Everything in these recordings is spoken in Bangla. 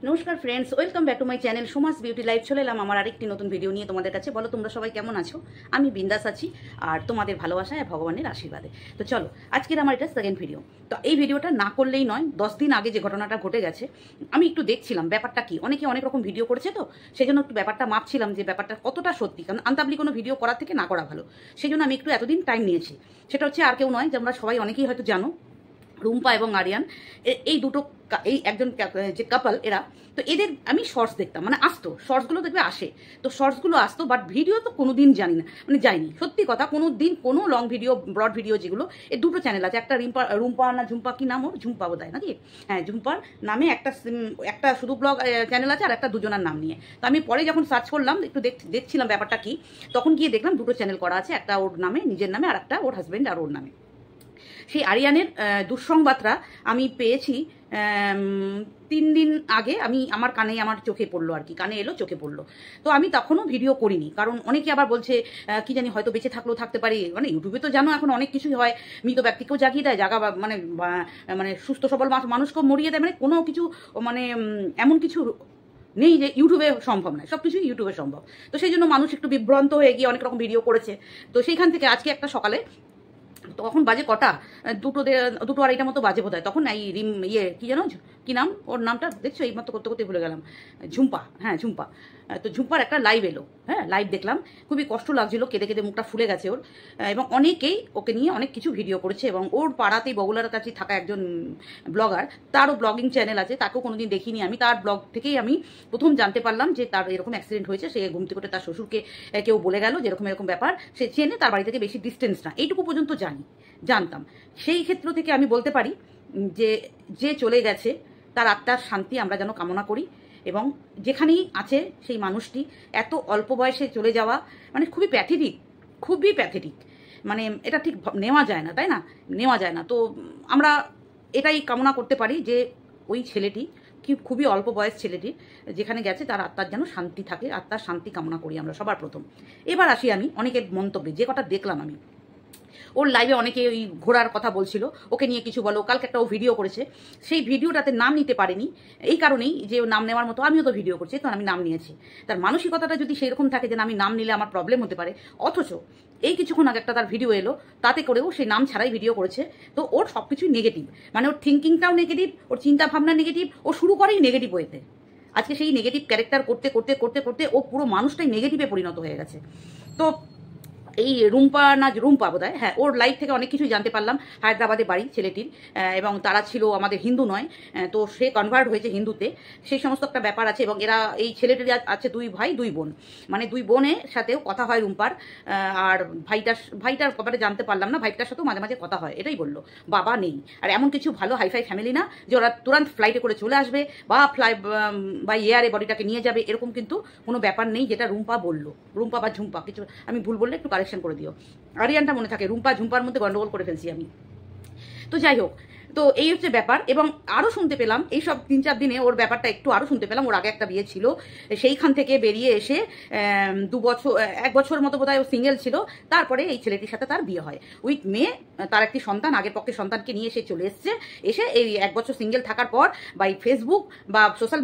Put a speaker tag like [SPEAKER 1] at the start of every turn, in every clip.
[SPEAKER 1] নমস্কার friends, welcome back to my channel Suma's beauty life. চলে এলাম আমার আরেকটি নতুন ভিডিও নিয়ে তোমাদের কাছে। বলো তোমরা সবাই কেমন আছো? আমি বিন্দাস আছি আর তোমাদের ভালোবাসায় ভগবানের আশীর্বাদে। তো চলো, আজকের আমার এটা সেকেন্ড ভিডিও। তো এই ভিডিওটা না করলেই নয়। 10 দিন আগে যে ঘটনাটা ঘটে গেছে, আমি একটু দেখছিলাম ব্যাপারটা কি। অনেকে অনেক রকম ভিডিও করেছে, তো সেই জন্য একটু ব্যাপারটা মাপছিলাম যে ব্যাপারটা কতটা সত্যি। কারণ আনতাবলি কোনো ভিডিও করার থেকে না করা ভালো। সেই জন্য আমি একটু এতদিন টাইম নিয়েছি। সেটা হচ্ছে আর কেউ নয়, যে আমরা সবাই অনেকেই হয়তো জানো, রুম্পা এবং আরিয়ান, এই দুটো, এই একজন যে কাপল এরা। তো এদের আমি শর্টস দেখতাম, মানে আসতো শর্টসগুলো, দেখবে আসে। তো শর্টসগুলো আসতো, বাট ভিডিও তো কোনো দিন জানি না, মানে যায়নি। সত্যি কথা, কোনো দিন কোনো লং ভিডিও, ব্রড ভিডিও যেগুলো, এই দুটো চ্যানেল আছে। একটা রুম্পা না ঝুম্পা, কি নাম ওর, ঝুম্পা বোধ হয় নাকি? হ্যাঁ, ঝুম্পার নামে একটা শুধু ব্লগ চ্যানেল আছে, আর একটা দুজনের নাম নিয়ে। তো আমি পরে যখন সার্চ করলাম, একটু দেখছিলাম ব্যাপারটা কি, তখন গিয়ে দেখলাম দুটো চ্যানেল করা আছে। একটা ওর নামে, নিজের নামে, আর একটা ওর হাজব্যান্ড আর ওর নামে। সেই আরিয়ানের দুঃসংবাদটা আমি পেয়েছি 3 দিন আগে। আমার কানে, আমার চোখে পড়লো আর কি, কানে এলো, চোখে পড়লো। তো আমি তখনও ভিডিও করিনি, কারণ অনেকে আবার বলছে কি জানি, হয়তো বেঁচে থাকলেও থাকতে পারি। মানে ইউটিউবে তো জানো এখন অনেক কিছুই হয়, মৃত ব্যক্তিকেও জাগিয়ে দেয়, মানে মানে সুস্থ সবল মানুষকেও মরিয়ে দেয়। মানে কোনো কিছু, মানে এমন কিছু নেই যে ইউটিউবে সম্ভব নয়, সব কিছুই ইউটিউবে সম্ভব। তো সেই জন্য মানুষ একটু বিভ্রান্ত হয়ে গিয়ে অনেক রকম ভিডিও করেছে। তো সেইখান থেকে আজকে একটা সকালে, তখন বাজে কটা, দুটো আড়াইটা মতো বাজে বোধ হয়। তখন এই কি জানো, কি নাম ওর নামটা দেখছো, এই মতো করতে করতে ভুলে গেলাম। ঝুম্পা, হ্যাঁ ঝুম্পা। তো ঝুম্পার একটা লাইভ এলো। হ্যাঁ, লাইভ দেখলাম, খুবই কষ্ট লাগছিল, কেঁদে কেঁদে মুখটা ফুলে গেছে ওর। এবং অনেকেই ওকে নিয়ে অনেক কিছু ভিডিও করেছে। এবং ওর পাড়াতেই, বগুলার কাছে থাকা একজন ব্লগার, তারও ব্লগিং চ্যানেল আছে, তাকেও কোনোদিন দেখিনি আমি। তার ব্লগ থেকেই আমি প্রথম জানতে পারলাম যে তার এরকম অ্যাক্সিডেন্ট হয়েছে। সে ঘুম থেকে তার শ্বশুরকে কেউ বলে গেল যে এরকম এরকম ব্যাপার। সে চেনে, তার বাড়ি থেকে বেশি ডিস্টেন্স না, এইটুকু পর্যন্ত জানতাম। সেই ক্ষেত্র থেকে আমি বলতে পারি যে যে চলে গেছে, তার আত্মার শান্তি আমরা যেন কামনা করি। এবং যেখানেই আছে সেই মানুষটি এত অল্প বয়সে চলে যাওয়া, মানে খুবই প্যাথেটিক, খুবই প্যাথেটিক। মানে এটা ঠিক নেওয়া যায় না, তাই না? নেওয়া যায় না। তো আমরা এটাই কামনা করতে পারি যে ওই ছেলেটি, খুবই অল্প বয়স ছেলেটি যেখানে গেছে, তার আত্মার যেন শান্তি থাকে। আত্মার শান্তি কামনা করি আমরা সবার প্রথম। এবার আসি আমি অনেকের মন্তব্যে, যে কটা দেখলাম আমি। ওর লাইভে অনেকে ওই ঘোড়ার কথা বলছিল, ওকে নিয়ে কিছু বলো। কালকে একটা ও ভিডিও করেছে, সেই ভিডিওটাতে নাম নিতে পারেনি, এই কারণেই যে ও নাম নেওয়ার মতো, আমিও তো ভিডিও করছি, তো আমি নাম নিয়েছি। তার মানসিকতাটা যদি সেরকম থাকে যে আমি নাম নিলে আমার প্রবলেম হতে পারে, অথচ এই কিছুক্ষণ আগে একটা তার ভিডিও এলো, তাতে করেও সেই নাম ছাড়াই ভিডিও করেছে। তো ওর সব কিছুই নেগেটিভ, মানে ওর থিঙ্কিংটাও নেগেটিভ, ওর চিন্তা ভাবনা নেগেটিভ, ও শুরু করেই নেগেটিভ ওয়েতে। আজকে সেই নেগেটিভ ক্যারেক্টার করতে করতে করতে করতে ও পুরো মানুষটাই নেগেটিভে পরিণত হয়ে গেছে। তো এই রুম্পা না, রুম্পা বোধ হয়, হ্যাঁ, ওর লাইফ থেকে অনেক কিছুই জানতে পারলাম। হায়দ্রাবাদে বাড়ি ছেলেটির, এবং তারা ছিল আমাদের হিন্দু নয়, তো সে কনভার্ট হয়েছে হিন্দুতে, সেই সমস্ত একটা ব্যাপার আছে। এবং এরা, এই ছেলেটির আছে 2 ভাই 2 বোন, মানে 2 বোনের সাথেও কথা হয় রুম্পার। আর ভাইটার ব্যাপারে জানতে পারলাম না, ভাইটার সাথেও মাঝে মাঝে কথা হয়, এটাই বললো। বাবা নেই। আর এমন কিছু ভালো হাইফাই ফ্যামিলি না যে ওরা তুরন্ত ফ্লাইটে করে চলে আসবে, বা এয়ারে বডিটাকে নিয়ে যাবে, এরকম কিন্তু কোনো ব্যাপার নেই, যেটা রুম্পা বললো। রুম্পা বা ঝুম্পা, কিছু আমি ভুল বললে একটু কারেকশন করে দিও। আরিয়ানটা মনে থাকে, রুম্পা ঝুম্পার মধ্যে গন্ডগোল করে ফেলছি আমি। তো যাই হোক, তো এই হচ্ছে ব্যাপার। এবং আরও শুনতে পেলাম এই সব 3-4 দিনে, ওর ব্যাপারটা একটু আরও শুনতে পেলাম। ওর আগে একটা বিয়ে ছিল, সেইখান থেকে বেরিয়ে এসে 2 বছর, 1 বছরের মতো বোধহয় ও সিঙ্গেল ছিল। তারপরে এই ছেলেটির সাথে তার বিয়ে হয়, উইথ মেয়ে, তার একটি সন্তান, আগের পক্ষে সন্তানকে নিয়ে সে চলে এসছে। এসে এই 1 বছর সিঙ্গেল থাকার পর বাই ফেসবুক বা সোশ্যাল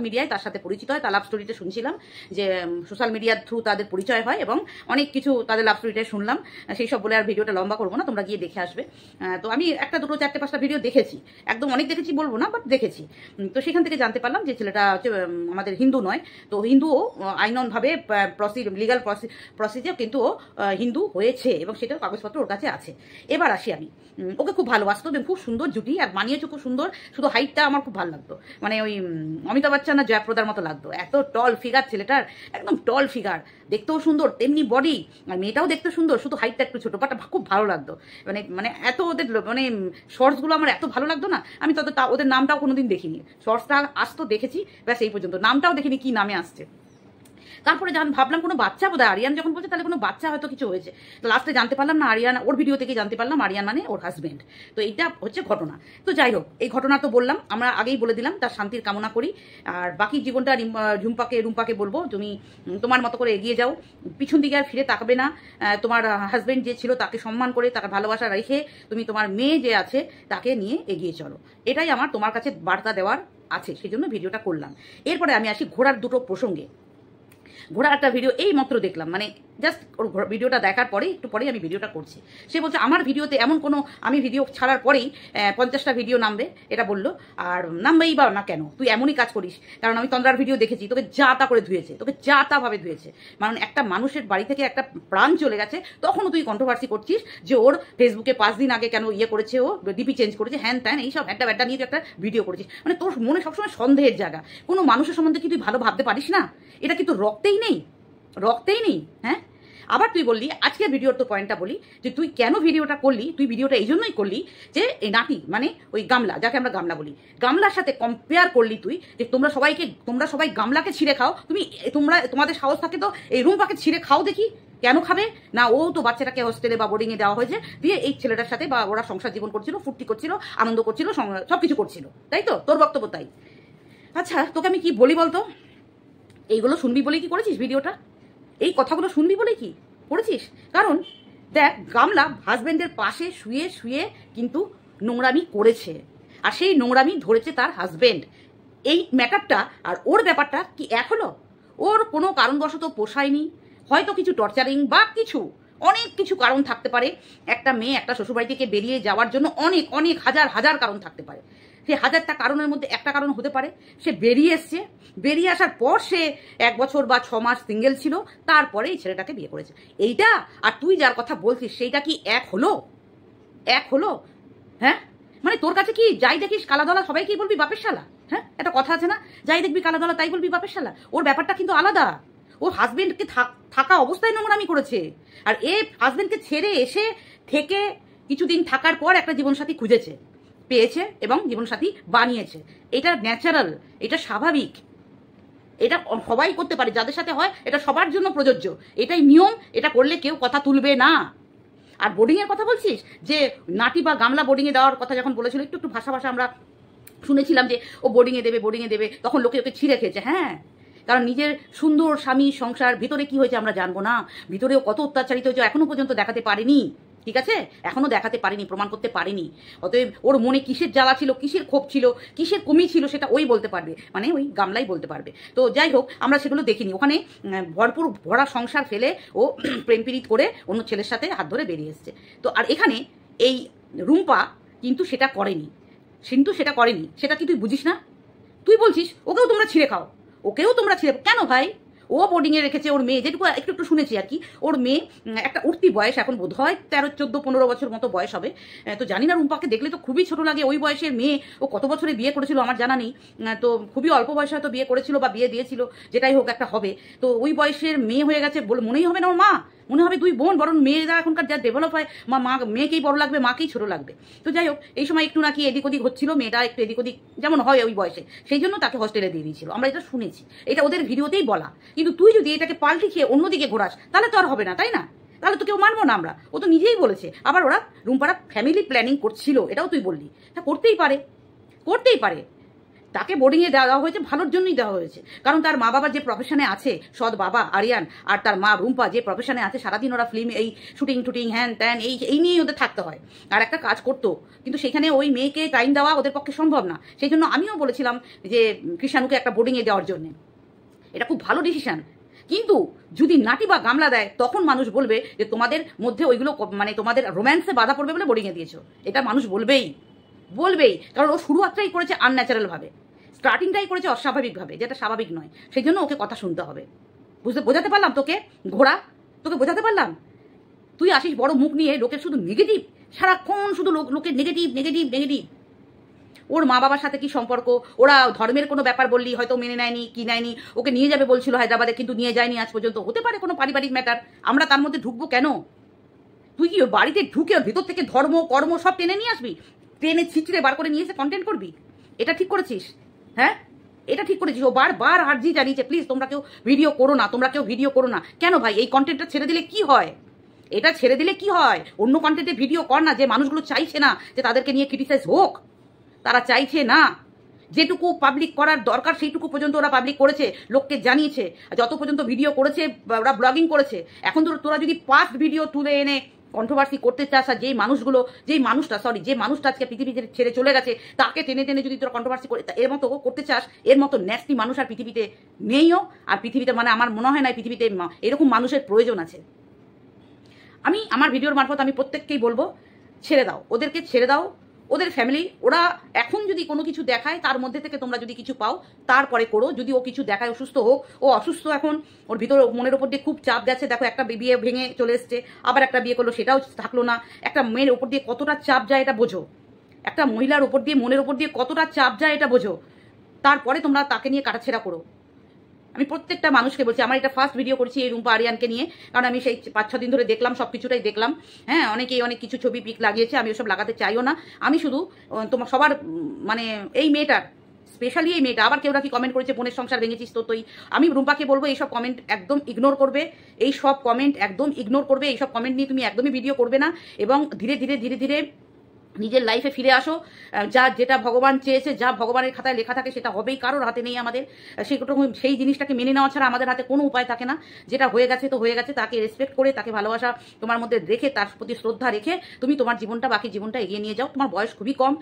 [SPEAKER 1] মিডিয়ায় তার সাথে পরিচিত হয়। তার লাভ স্টোরিতে শুনছিলাম যে সোশ্যাল মিডিয়ার থ্রু তাদের পরিচয় হয়, এবং অনেক কিছু তাদের লাভ স্টোরিটাই শুনলাম। সেই সব বলে আর ভিডিওটা লম্বা করবো না, তোমরা গিয়ে দেখে আসবে। তো আমি 1, 2, 4, 5টা ভিডিও দেখেছি, একদম অনেক দেখেছি বলবো না, বাট দেখেছি। তো সেখান থেকে জানতে পারলাম যে ছেলেটা হচ্ছে আমাদের হিন্দু নয়। তো হিন্দুও আইনভাবে লিগাল প্রসিজার, কিন্তু ও হিন্দু হয়েছে, এবং সেটার কাগজপত্র ওর কাছে আছে। এবার আসি আমি, ওকে খুব ভালোবাসতো, খুব সুন্দর জুটি, আর মানিয়েছে খুব সুন্দর। শুধু হাইটটা আমার খুব ভালো লাগতো, মানে ওই অমিতাভ বচ্চন না জয়াপ্রদার মতো লাগতো। এত টল ফিগার ছেলেটার, একদম টল ফিগার, দেখতেও সুন্দর, তেমনি বডি, আর মেয়েটাও দেখতে সুন্দর, শুধু হাইটটা একটু ছোটো, বাট খুব ভালো লাগতো। মানে এত ওদের, মানে শর্টসগুলো আমার এত ভালো লাগতো না। আমি ওদের নামটাও কোনোদিন দেখিনি, শর্টসটা আসতো দেখেছি, ব্যাস এই পর্যন্ত, নামটাও দেখিনি কি নামে আসছে। তারপরে ভাবলাম কোনো বাচ্চা বোধহয়, আরিয়ান যখন বলছে তাহলে কোনো বাচ্চা হয়তো কিছু হয়েছে। তো লাস্টে জানতে পারলাম না, আরিয়ান, ওর ভিডিও থেকে জানতে পারলাম আরিয়ান মানে ওর হাজব্যান্ড। তো এইটা হচ্ছে ঘটনা। তো যাই হোক, এই ঘটনা তো বললাম, আমরা আগেই বলে দিলাম, তার শান্তির কামনা করি। আর বাকি জীবনটা রুম্পাকে বলবো, তুমি তোমার মতো করে এগিয়ে যাও, পিছন দিকে আর ফিরে তাকাবে না। তোমার হাজব্যান্ড যে ছিল তাকে সম্মান করে, তাকে ভালোবাসা রেখে তুমি তোমার মেয়ে যে আছে তাকে নিয়ে এগিয়ে চলো। এটাই আমার তোমার কাছে বার্তা দেওয়ার আছে, সেই জন্য ভিডিওটা করলাম। এরপরে আমি আসি ঘোড়ার দুটো প্রসঙ্গে। ঘোড়ার একটা ভিডিও এই মাত্র দেখলাম, মানে জাস্ট ওর ভিডিওটা দেখার পরে একটু পরেই আমি ভিডিওটা করছি। সে বলছে আমার ভিডিওতে এমন কোনো, আমি ভিডিও ছাড়ার পরেই 50টা ভিডিও নামবে, এটা বললো। আর নামবেই বা না কেন, তুই এমনই কাজ করিস। কারণ আমি তন্দ্রার ভিডিও দেখেছি, তোকে যা তা করে ধুয়েছে, তোকে যা তা ভাবে ধুয়েছে। মানে একটা মানুষের বাড়ি থেকে একটা প্রাণ চলে গেছে, তখনও তুই কন্ট্রোভার্সি করছিস যে ওর ফেসবুকে 5 দিন আগে কেন ইয়ে করেছে, ও ডিপি চেঞ্জ করেছে, হ্যান ত্যান এইসব একটা ব্যাটা নিয়ে তুই একটা ভিডিও করেছিস। মানে তোর মনে সবসময় সন্দেহের জায়গা। কোনো মানুষের সম্বন্ধে কি তুই ভালো ভাবতে পারিস না? এটা কি তোর রক্তেই নেই? রক্তেই নেই? হ্যাঁ। আবার তুই বললি, আজকের ভিডিওর তোর পয়েন্টটা বলি, যে তুই কেন ভিডিওটা করলি। তুই ভিডিওটা এই জন্যই করলি যে এই নাতি, মানে ওই গামলা, যাকে আমরা গামলা বলি, গামলার সাথে কম্পেয়ার করলি তুই, যে তোমরা সবাই গামলাকে ছিঁড়ে খাও, তোমাদের সাহস থাকে তো এই রুম্পাকে ছিঁড়ে খাও দেখি। কেন খাবে না? ও তো বাচ্চাটাকে হোস্টেলে বা বোর্ডিংয়ে দেওয়া হয়েছে, দিয়ে এই ছেলেটার সাথে বা ওরা সংসার জীবন করছিল, ফুর্তি করছিল, আনন্দ করছিল, সবকিছু করছিল, তাই তো? তোর বক্তব্য তাই। আচ্ছা, তোকে আমি কি বলি বলতো? এইগুলো শুনবি বলেই কি করেছিস ভিডিওটা? এই কথাগুলো শুনবি বলে কি করেছিস? কারণ দেখ, গামলা হাজবেন্ডের পাশে শুয়ে শুয়ে কিন্তু নোংরামি করেছে, আর সেই নোংরামি ধরেছে তার হাজবেন্ড। এই ম্যাটারটা আর ওর ব্যাপারটা কি এক হলো? ওর কোনো কারণবশত পোষায়নি, হয়তো কিছু টর্চারিং বা কিছু, অনেক কিছু কারণ থাকতে পারে। একটা মেয়ে একটা শ্বশুরবাড়ি থেকে বেরিয়ে যাওয়ার জন্য অনেক অনেক হাজার হাজার কারণ থাকতে পারে। সেই হাজারটা কারণের মধ্যে একটা কারণ হতে পারে সে বেরিয়ে এসছে, বেরিয়ে আসার পর সে 1 বছর বা 6 মাস সিঙ্গেল ছিল, তারপরে এই ছেলেটাকে বিয়ে করেছে। এইটা আর তুই যার কথা বলছিস সেইটা কি এক হলো? এক হলো? হ্যাঁ, মানে তোর কাছে কি যাই দেখিস কালাদলা সবাইকেই বলবি বাপের শালা? হ্যাঁ, একটা কথা আছে না, যাই দেখবি কালাদলা তাই বলবি বাপের শালা? ওর ব্যাপারটা কিন্তু আলাদা। ও হাজবেন্ডকে থাকা অবস্থায় নোংরামি করেছে, আর এ হাজবেন্ডকে ছেড়ে এসে থেকে কিছুদিন থাকার পর একটা জীবনসাথী খুঁজেছে, পেয়েছে এবং জীবনসাথী বানিয়েছে। এটা ন্যাচারাল, এটা স্বাভাবিক, এটা সবাই করতে পারে, যাদের সাথে হয় এটা সবার জন্য প্রযোজ্য, এটাই নিয়ম। এটা করলে কেউ কথা তুলবে না। আর বোর্ডিংয়ের কথা বলছিস, যে নাটি বা গামলা বোর্ডিংয়ে দেওয়ার কথা যখন বলেছিল, একটু একটু ভাষা আমরা শুনেছিলাম যে ও বোর্ডিংয়ে দেবে, তখন লোকে ওকে ছিঁড়ে খেয়েছে। হ্যাঁ, কারণ নিজের সুন্দর স্বামী সংসার ভিতরে কি হয়েছে আমরা জানবো না, ভিতরেও কত অত্যাচারিত হয়েছে এখনো পর্যন্ত দেখাতে পারেনি। ঠিক আছে, এখনো দেখাতে পারেনি, প্রমাণ করতে পারেনি। অতএব ওর মনে কিসের জ্বালা ছিল, কিসের ক্ষোভ ছিল, কিসের কমি ছিল, সেটা ওই বলতে পারবে, মানে ওই গামলাই বলতে পারবে। তো যাই হোক, আমরা সেগুলো দেখিনি। ওখানে ভরপুর ভরা সংসার ফেলে ও প্রেম পীড়িত করে অন্য ছেলের সাথে হাত ধরে বেরিয়ে এসছে। তো আর এখানে এই রুম্পা কিন্তু সেটা করেনি, সেটা কি তুই বুঝিস না? তুই বলছিস ওকেও তোমরা ছিঁড়ে খাও, কেন ভাই? ও বোর্ডিংয়ে রেখেছে ওর মেয়ে, যেটুকু একটু শুনেছি আর কি, ওর মেয়ে একটা উঠতি বয়স, এখন বোধ হয় 13, 14, 15 বছর মতো বয়স হবে। তো জানি না, রুম্পাকে দেখলে তো খুবই ছোট লাগে। ওই বয়সের মেয়ে, ও কত বছরে বিয়ে করেছিল আমার জানা নেই, তো খুবই অল্প বয়সে হয়তো বিয়ে করেছিল বা বিয়ে দিয়েছিল, যেটাই হোক একটা হবে। তো ওই বয়সের মেয়ে হয়ে গেছে বলে মনেই হবে না ওর মা, মনে হবে 2 বোন। বরং মেয়েরা এখনকার যা ডেভেলপ হয়, মেয়েকেই বড় লাগবে, মাকেই ছোট লাগবে। তো যাই হোক, এই সময় একটু নাকি এদিক ওদিক হচ্ছিল, মেয়েটা একটু এদিক ওদিক যেমন হয় ওই বয়সে, সেই জন্য তাকে হোস্টেলে দিয়ে দিয়েছিল। আমরা এটা শুনেছি, এটা ওদের ভিডিওতেই বলা। কিন্তু তুই যদি এটাকে পাল্টি খেয়ে অন্যদিকে ঘোরাস, তাহলে তো আর হবে না, তাই না? তাহলে তো কেউ মানবো না আমরা। ও তো নিজেই বলেছে, আবার ওরা রুম্পারা ফ্যামিলি প্ল্যানিং করছিল, এটাও তুই বললি। তা করতেই পারে। তাকে বোর্ডিংয়ে দেওয়া হয়েছে ভালোর জন্যই দেওয়া হয়েছে, কারণ তার মা বাবা যে প্রফেশনে আছে, সৎ বাবা আরিয়ান আর তার মা রুম্পা যে প্রফেশনে আছে, সারাদিন ওরা ফিল্ম এই শুটিং হ্যান ত্যান এই নিয়েই ওদের থাকতে হয়, আর একটা কাজ করতো। কিন্তু সেখানে ওই মেয়েকে টাইম দেওয়া ওদের পক্ষে সম্ভব না। সেই জন্য আমিও বলেছিলাম যে কৃষাণুকে একটা বোর্ডিংয়ে দেওয়ার জন্য, এটা খুব ভালো ডিসিশন। কিন্তু যদি নাটি বা গামলা দেয়, তখন মানুষ বলবে যে তোমাদের মধ্যে ওইগুলো, মানে তোমাদের রোম্যান্সে বাধা পড়বে বলে বোর্ডিংয়ে দিয়েছো। এটা মানুষ বলবেই, কারণ ও শুরুয়াত্রাই করেছে আনন্যাচারাল ভাবে, স্টার্টিংটাই করেছে অস্বাভাবিকভাবে, যেটা স্বাভাবিক নয়। সেই জন্য ওকে কথা শুনতে হবে। বোঝাতে পারলাম তোকে? ঘোড়া, তোকে বোঝাতে পারলাম? তুই আসিস বড় মুখ নিয়ে, লোকের শুধু নেগেটিভ, সারাক্ষণ শুধু লোকের নেগেটিভ। ওর মা বাবার সাথে কি সম্পর্ক, ওরা ধর্মের কোনো ব্যাপার বললি হয়তো মেনে নেয়নি, ওকে নিয়ে যাবে বলছিল হায়দ্রাবাদে, কিন্তু নিয়ে যায়নি আজ পর্যন্ত। হতে পারে কোনো পারিবারিক ম্যাটার, আমরা তার মধ্যে ঢুকবো কেন? তুই কি ওর বাড়িতে ঢুকে ওর ভিতর থেকে ধর্ম কর্ম সব টেনে নিয়ে আসবি, টেনে ছিঁচড়ে বার করে নিয়ে এসে কন্টেন্ট করবি? এটা ঠিক করেছিস? হ্যাঁ, এটা ঠিক করেছিস। ও বারবার আর্জি জানিয়েছে, প্লিজ তোমরা কেউ ভিডিও করো না। কেন ভাই, এই কন্টেন্টটা ছেড়ে দিলে কি হয়? এটা ছেড়ে দিলে কি হয়? অন্য কন্টেন্টে ভিডিও কর না। যে মানুষগুলো চাইছে না যে তাদেরকে নিয়ে ক্রিটিসাইজ হোক, তারা চাইছে না। যেটুকু পাবলিক করার দরকার সেইটুকু পর্যন্ত ওরা পাবলিক করেছে, লোককে জানিয়েছে। যত পর্যন্ত ভিডিও করেছে, ওরা ব্লগিং করেছে। এখন তোরা যদি পাস্ট ভিডিও তুলে এনে কন্ট্রোভার্সি করতে চাস আর যে মানুষটা আজকে পৃথিবী ছেড়ে চলে গেছে তাকে টেনে টেনে যদি তোরা কন্ট্রোভার্সি করে এর মতো করতে চাস, এর মতো ন্যাস্টি মানুষ আর পৃথিবীতে নেইও। আর পৃথিবীতে মানে আমার মনে হয় না পৃথিবীতে এরকম মানুষের প্রয়োজন আছে। আমি আমার ভিডিওর মারফত আমি প্রত্যেককেই বলবো, ছেড়ে দাও, ওদেরকে ছেড়ে দাও। ওদের ফ্যামিলি, ওরা এখন যদি কোনো কিছু দেখায় তার মধ্যে থেকে তোমরা যদি কিছু পাও তারপরে করো। যদি ও কিছু দেখায়, অসুস্থ হোক, ও অসুস্থ এখন, ওর ভিতর মনের ওপর দিয়ে খুব চাপ গেছে। দেখো, একটা বিয়ে ভেঙে চলে এসছে, আবার একটা বিয়ে করলো, সেটাও থাকলো না। একটা মেয়ের ওপর দিয়ে কতটা চাপ যায় এটা বোঝো, একটা মহিলার ওপর দিয়ে মনের ওপর দিয়ে কতটা চাপ যায় এটা বোঝো। তারপরে তোমরা তাকে নিয়ে কাটাছেড়া করো। আমি প্রত্যেকটা মানুষকে বলছি, আমার এটা ফার্স্ট ভিডিও করছি এই রুম্পা আরিয়ানকে নিয়ে, কারণ আমি সেই 5-6 দিন ধরে দেখলাম, সব কিছুটাই দেখলাম। হ্যাঁ, অনেকেই অনেক কিছু ছবি পিক লাগিয়েছে, আমি ওসব লাগাতে চাইও না। আমি শুধু তোমার সবার মানে এই মেয়েটার, স্পেশালি এই মেয়েটা, আবার কেউ নাকি কমেন্ট করেছে বোনের সংসার ভেঙেছিস তো তুই। আমি রুম্পাকে বলবো এইসব কমেন্ট একদম ইগনোর করবে, এইসব কমেন্ট একদম ইগনোর করবে, এইসব কমেন্ট নিয়ে তুমি একদমই ভিডিও করবে না। এবং ধীরে ধীরে ধীরে ধীরে নিজের লাইফে ফিরে আসো। যেটা ভগবান চেয়েছে, যা ভগবানের খাতায় লেখা থাকে সেটা হবেই, কারোর হাতে নেই আমাদের। সেই জিনিসটাকে মেনে নেওয়া ছাড়া আমাদের হাতে কোনো উপায় থাকে না। যেটা হয়ে গেছে তো হয়ে গেছে, তাকে রেসপেক্ট করে, তাকে ভালোবাসা তোমার মধ্যে রেখে, তার প্রতি শ্রদ্ধা রেখে তুমি তোমার জীবনটা, বাকি জীবনটা এগিয়ে নিয়ে যাও। তোমার বয়স খুবই কম।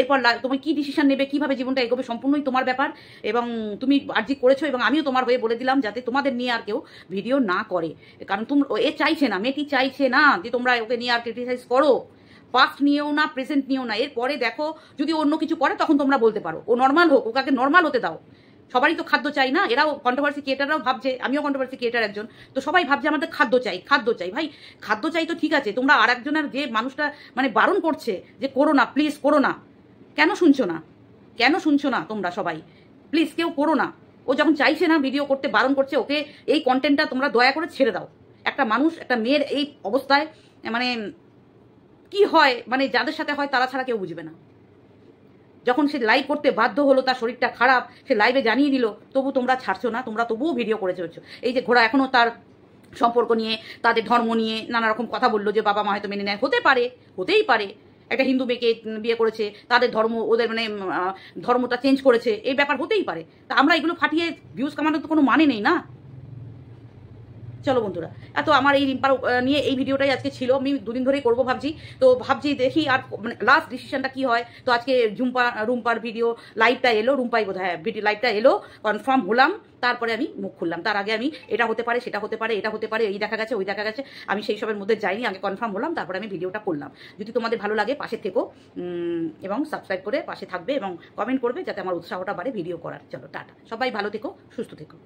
[SPEAKER 1] এরপর তুমি কি ডিসিশন নেবে, কিভাবে জীবনটা এগোবে, সম্পূর্ণই তোমার ব্যাপার। এবং তুমি আর্জি করেছো, এবং আমিও তোমার হয়ে বলে দিলাম যাতে তোমাদের নিয়ে আর কেউ ভিডিও না করে। কারণ চাইছে না, মেয়েটি চাইছে না যে তোমরা ওকে নিয়ে আর ক্রিটিসাইজ করো। পাস্ট নিয়েও না, প্রেজেন্ট নিয়েও না। এরপরে দেখো যদি অন্য কিছু করে তখন তোমরা বলতে পারো। ও নর্মাল হোক, ওকে নর্মাল হতে দাও। সবারই তো খাদ্য চাই না। এরাও কন্ট্রোভার্সি ক্রিয়েটাররাও ভাবছে, আমিও কন্ট্রোভার্সি ক্রিয়েটার একজন, তো সবাই ভাবছে আমাদের খাদ্য চাই, খাদ্য চাই। ভাই, খাদ্য চাই তো ঠিক আছে, তোমরা আর একজনের যে মানুষটা মানে বারণ করছে যে করো না, প্লিজ করো না, কেন শুনছো না? কেন শুনছো না তোমরা সবাই? প্লিজ কেউ করো না। ও যখন চাইছে না, ভিডিও করতে বারণ করছে, ওকে এই কন্টেন্টটা তোমরা দয়া করে ছেড়ে দাও। একটা মানুষ, একটা মেয়ের এই অবস্থায় মানে কি হয়, মানে যাদের সাথে হয় তারা ছাড়া কেউ বুঝবে না। যখন সে লাইভ করতে বাধ্য হলো, তার শরীরটা খারাপ, সে লাইভে জানিয়ে দিল, তবু তোমরা ছাড়ছো না, তোমরা তবুও ভিডিও করে চলছো। এই যে ঘোড়া এখনো তার সম্পর্ক নিয়ে, তাদের ধর্ম নিয়ে নানা রকম কথা বললো, যে বাবা মা হয়তো মেনে নেয়, হতে পারে, হতেই পারে। একটা হিন্দু মেয়েকে বিয়ে করেছে, তাদের ধর্ম, ওদের মানে ধর্মটা চেঞ্জ করেছে, এই ব্যাপার হতেই পারে। তা আমরা এগুলো ফাটিয়ে ভিউজ কামানোর তো কোনো মানে নেই না। চলো বন্ধুরা, এত আমার এই রিম্পার নিয়ে এই ভিডিওটাই আজকে ছিল। আমি দুদিন ধরেই করবো ভাবছি, তো ভাবছি দেখি আর মানে লাস্ট ডিসিশনটা কি হয়। তো আজকে রুম্পার ভিডিও লাইভটা এলো, রুম্পাই বোধ হয় ভিডিও লাইভটা এলো, কনফার্ম হলাম। তারপরে আমি মুখ খুললাম। তার আগে আমি এটা হতে পারে, সেটা হতে পারে, এটা হতে পারে, এই দেখা গেছে, ওই দেখা গেছে, আমি সেই সবের মধ্যে যাইনি। আগে কনফার্ম হলাম, তারপরে আমি ভিডিওটা করলাম। যদি তোমাদের ভালো লাগে পাশে থেকো, এবং সাবস্ক্রাইব করে পাশে থাকবে এবং কমেন্ট করবে, যাতে আমার উৎসাহটা বাড়ে ভিডিও করার। চলো টাটা, সবাই ভালো থেকো, সুস্থ থেকো।